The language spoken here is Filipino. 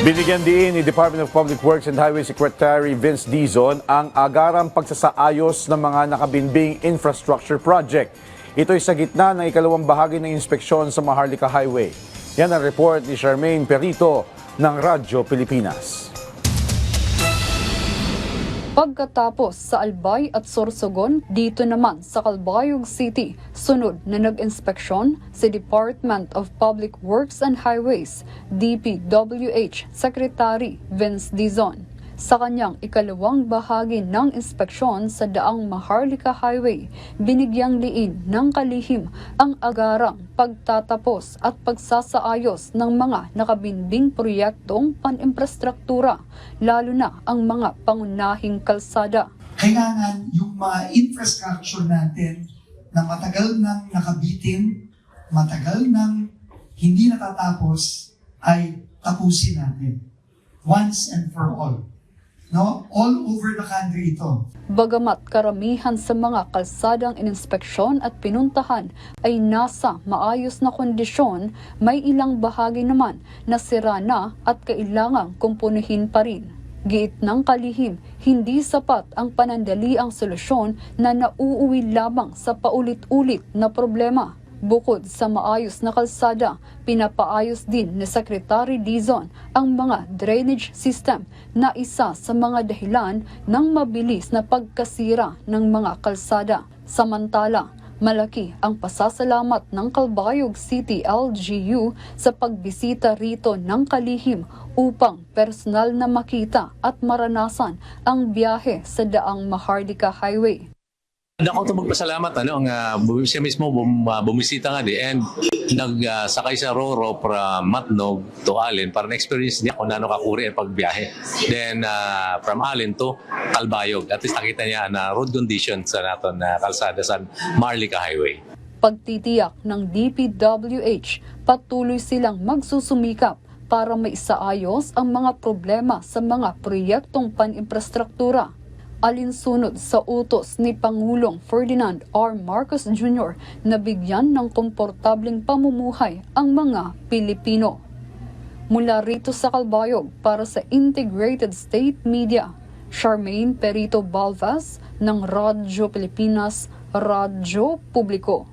Binigyan din ni Department of Public Works and Highway Secretary Vince Dizon ang agarang pagsasaayos ng mga nakabinbing infrastructure project. Ito'y sa gitna ng ikalawang bahagi ng inspeksyon sa Maharlika Highway. Yan ang report ni Charmaine Perito ng Radyo Pilipinas. Pagkatapos sa Albay at Sorsogon, dito naman sa Calbayog City, sunod na nag-inspeksyon si Department of Public Works and Highways, DPWH Secretary Vince Dizon. Sa kanyang ikalawang bahagi ng inspeksyon sa daang Maharlika Highway, binigyang liin ng kalihim ang agarang pagtatapos at pagsasaayos ng mga nakabinbing proyektong pan-infrastruktura, lalo na ang mga pangunahing kalsada. Kailangan yung mga infrastructure natin na matagal nang nakabitin, matagal nang hindi natatapos, ay tapusin natin. Once and for all. No, all over the country ito. Bagamat karamihan sa mga kalsadang ininspeksyon at pinuntahan ay nasa maayos na kondisyon, may ilang bahagi naman na sira na at kailangang kumpunihin pa rin. Giit ng kalihim, hindi sapat ang panandaliang solusyon na nauuwi lamang sa paulit-ulit na problema. Bukod sa maayos na kalsada, pinapaayos din ni Secretary Dizon ang mga drainage system na isa sa mga dahilan ng mabilis na pagkasira ng mga kalsada. Samantala, malaki ang pasasalamat ng Calbayog City LGU sa pagbisita rito ng kalihim upang personal na makita at maranasan ang biyahe sa daang Maharlika Highway. Ako ito magpasalamat, siya mismo bumisita nga and nagsakay sa Roro from Matnog to Allen para na-experience niya kung naano kakuri ang pagbiyahe. Then from Allen to Calbayog, at least nakita niya na road conditions sa naton kalsada sa Maharlika Highway. Pagtitiyak ng DPWH, patuloy silang magsusumikap para maisaayos ang mga problema sa mga proyektong pan-infrastruktura. Alinsunod sa utos ni Pangulong Ferdinand R. Marcos Jr. na bigyan ng komportableng pamumuhay ang mga Pilipino. Mula rito sa Calbayog para sa Integrated State Media, Charmaine Perito Balvas ng Radyo Pilipinas, Radyo Publiko.